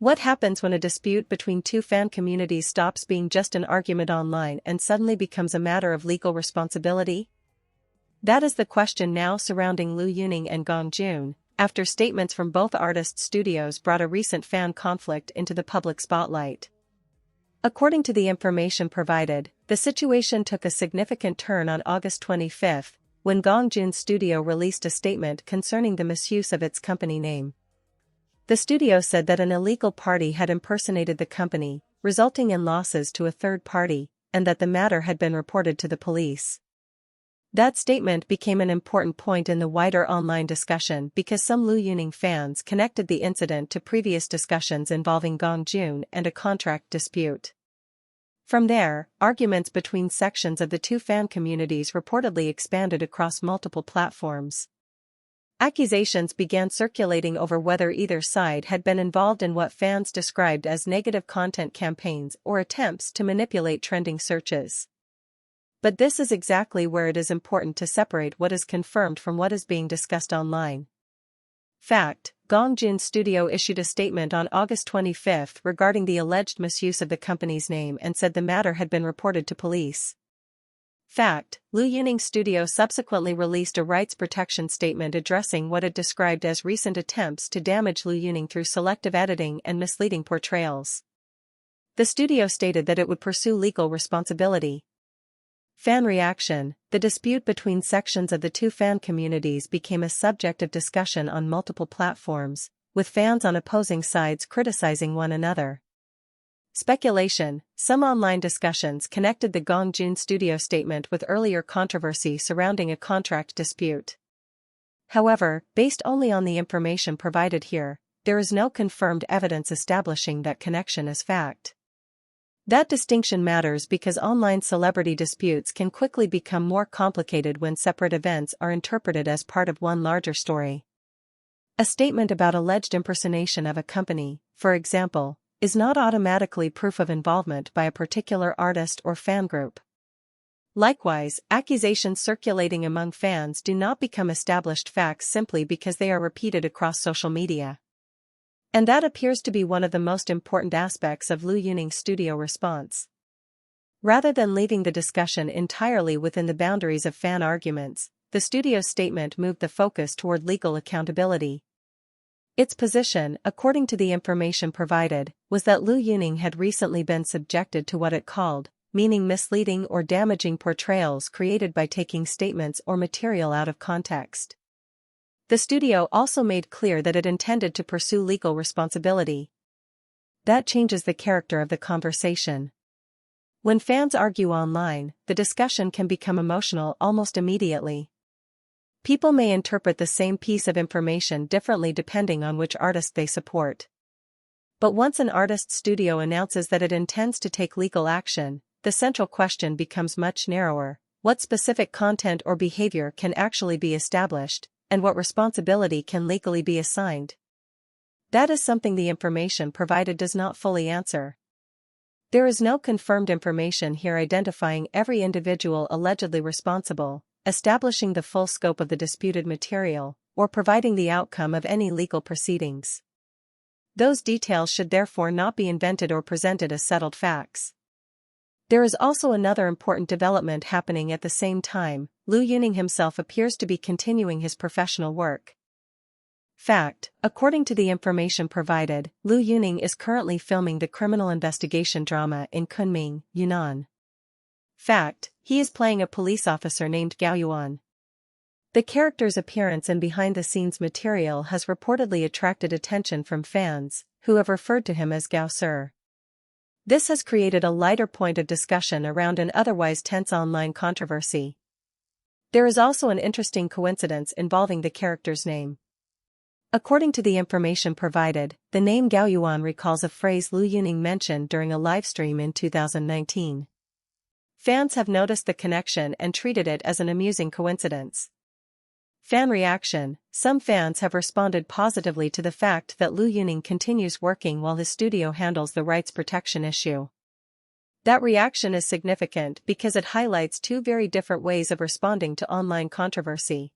What happens when a dispute between two fan communities stops being just an argument online and suddenly becomes a matter of legal responsibility? That is the question now surrounding Liu Yuning and Gong Jun, after statements from both artist studios brought a recent fan conflict into the public spotlight. According to the information provided, the situation took a significant turn on August 25, when Gong Jun's studio released a statement concerning the misuse of its company name. The studio said that an illegal party had impersonated the company, resulting in losses to a third party, and that the matter had been reported to the police. That statement became an important point in the wider online discussion because some Liu Yuning fans connected the incident to previous discussions involving Gong Jun and a contract dispute. From there, arguments between sections of the two fan communities reportedly expanded across multiple platforms. Accusations began circulating over whether either side had been involved in what fans described as negative content campaigns or attempts to manipulate trending searches. But this is exactly where it is important to separate what is confirmed from what is being discussed online. Fact: Gong Jun's studio issued a statement on August 25 regarding the alleged misuse of the company's name and said the matter had been reported to police. Fact: Liu Yuning studio subsequently released a rights protection statement addressing what it described as recent attempts to damage Liu Yuning through selective editing and misleading portrayals. The studio stated that it would pursue legal responsibility. Fan reaction: the dispute between sections of the two fan communities became a subject of discussion on multiple platforms, with fans on opposing sides criticizing one another. Speculation: some online discussions connected the Gong Jun studio statement with earlier controversy surrounding a contract dispute. However, based only on the information provided here, there is no confirmed evidence establishing that connection as fact. That distinction matters because online celebrity disputes can quickly become more complicated when separate events are interpreted as part of one larger story. A statement about alleged impersonation of a company, for example, is not automatically proof of involvement by a particular artist or fan group. Likewise, accusations circulating among fans do not become established facts simply because they are repeated across social media. And that appears to be one of the most important aspects of Liu Yuning's studio response. Rather than leaving the discussion entirely within the boundaries of fan arguments, the studio's statement moved the focus toward legal accountability. Its position, according to the information provided, was that Liu Yuning had recently been subjected to what it called, meaning misleading or damaging portrayals created by taking statements or material out of context. The studio also made clear that it intended to pursue legal responsibility. That changes the character of the conversation. When fans argue online, the discussion can become emotional almost immediately. People may interpret the same piece of information differently depending on which artist they support. But once an artist's studio announces that it intends to take legal action, the central question becomes much narrower: what specific content or behavior can actually be established, and what responsibility can legally be assigned? That is something the information provided does not fully answer. There is no confirmed information here identifying every individual allegedly responsible, establishing the full scope of the disputed material, or providing the outcome of any legal proceedings. Those details should therefore not be invented or presented as settled facts. There is also another important development happening at the same time. Liu Yuning himself appears to be continuing his professional work. Fact: according to the information provided, Liu Yuning is currently filming the criminal investigation drama in Kunming, Yunnan. Fact: he is playing a police officer named Gao Yuan. The character's appearance and behind-the-scenes material has reportedly attracted attention from fans, who have referred to him as Gao Sir. This has created a lighter point of discussion around an otherwise tense online controversy. There is also an interesting coincidence involving the character's name. According to the information provided, the name Gao Yuan recalls a phrase Liu Yuning mentioned during a livestream in 2019. Fans have noticed the connection and treated it as an amusing coincidence. Fan reaction: some fans have responded positively to the fact that Liu Yuning continues working while his studio handles the rights protection issue. That reaction is significant because it highlights two very different ways of responding to online controversy.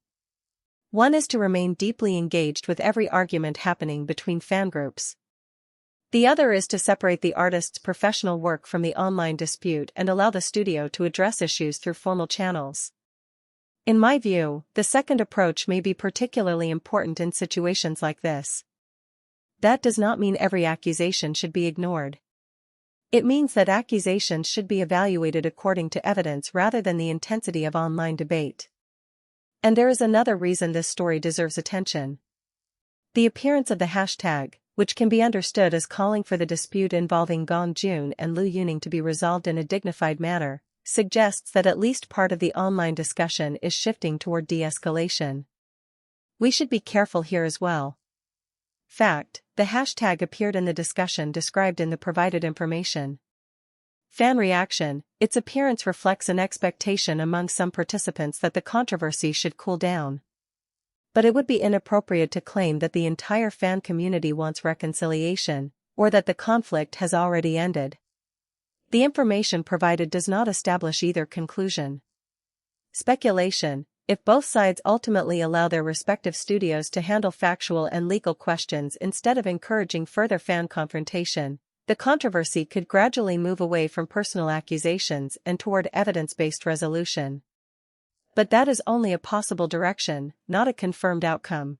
One is to remain deeply engaged with every argument happening between fan groups. The other is to separate the artist's professional work from the online dispute and allow the studio to address issues through formal channels. In my view, the second approach may be particularly important in situations like this. That does not mean every accusation should be ignored. It means that accusations should be evaluated according to evidence rather than the intensity of online debate. And there is another reason this story deserves attention. The appearance of the hashtag, which can be understood as calling for the dispute involving Gong Jun and Liu Yuning to be resolved in a dignified manner, suggests that at least part of the online discussion is shifting toward de-escalation. We should be careful here as well. Fact: the hashtag appeared in the discussion described in the provided information. Fan reaction: its appearance reflects an expectation among some participants that the controversy should cool down. But it would be inappropriate to claim that the entire fan community wants reconciliation, or that the conflict has already ended. The information provided does not establish either conclusion. Speculation: if both sides ultimately allow their respective studios to handle factual and legal questions instead of encouraging further fan confrontation, the controversy could gradually move away from personal accusations and toward evidence-based resolution. But that is only a possible direction, not a confirmed outcome.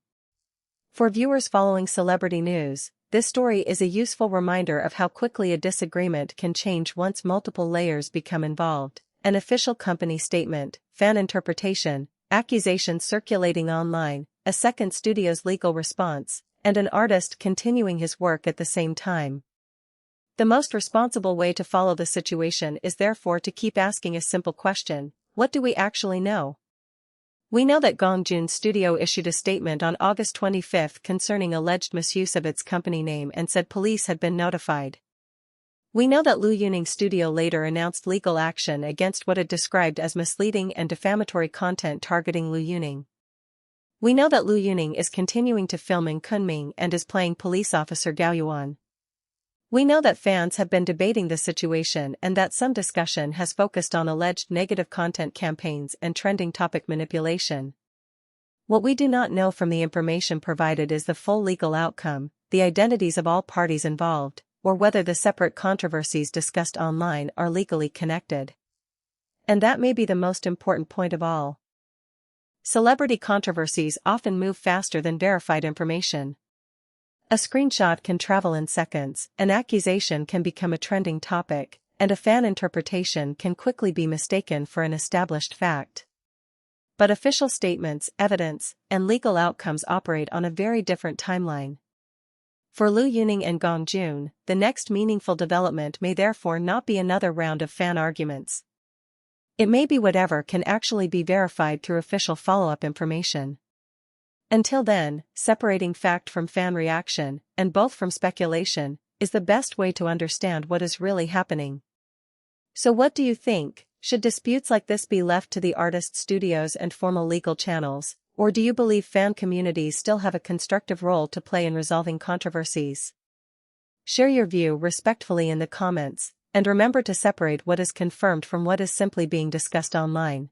For viewers following celebrity news, this story is a useful reminder of how quickly a disagreement can change once multiple layers become involved: an official company statement, fan interpretation, accusations circulating online, a second studio's legal response, and an artist continuing his work at the same time. The most responsible way to follow the situation is therefore to keep asking a simple question: what do we actually know? We know that Gong Jun's studio issued a statement on August 25 concerning alleged misuse of its company name and said police had been notified. We know that Liu Yuning Studio later announced legal action against what it described as misleading and defamatory content targeting Liu Yuning. We know that Liu Yuning is continuing to film in Kunming and is playing police officer Gao Yuan. We know that fans have been debating the situation and that some discussion has focused on alleged negative content campaigns and trending topic manipulation. What we do not know from the information provided is the full legal outcome, the identities of all parties involved, or whether the separate controversies discussed online are legally connected. And that may be the most important point of all. Celebrity controversies often move faster than verified information. A screenshot can travel in seconds, an accusation can become a trending topic, and a fan interpretation can quickly be mistaken for an established fact. But official statements, evidence, and legal outcomes operate on a very different timeline. For Liu Yuning and Gong Jun, the next meaningful development may therefore not be another round of fan arguments. It may be whatever can actually be verified through official follow-up information. Until then, separating fact from fan reaction, and both from speculation, is the best way to understand what is really happening. So what do you think? Should disputes like this be left to the artist studios and formal legal channels, or do you believe fan communities still have a constructive role to play in resolving controversies? Share your view respectfully in the comments, and remember to separate what is confirmed from what is simply being discussed online.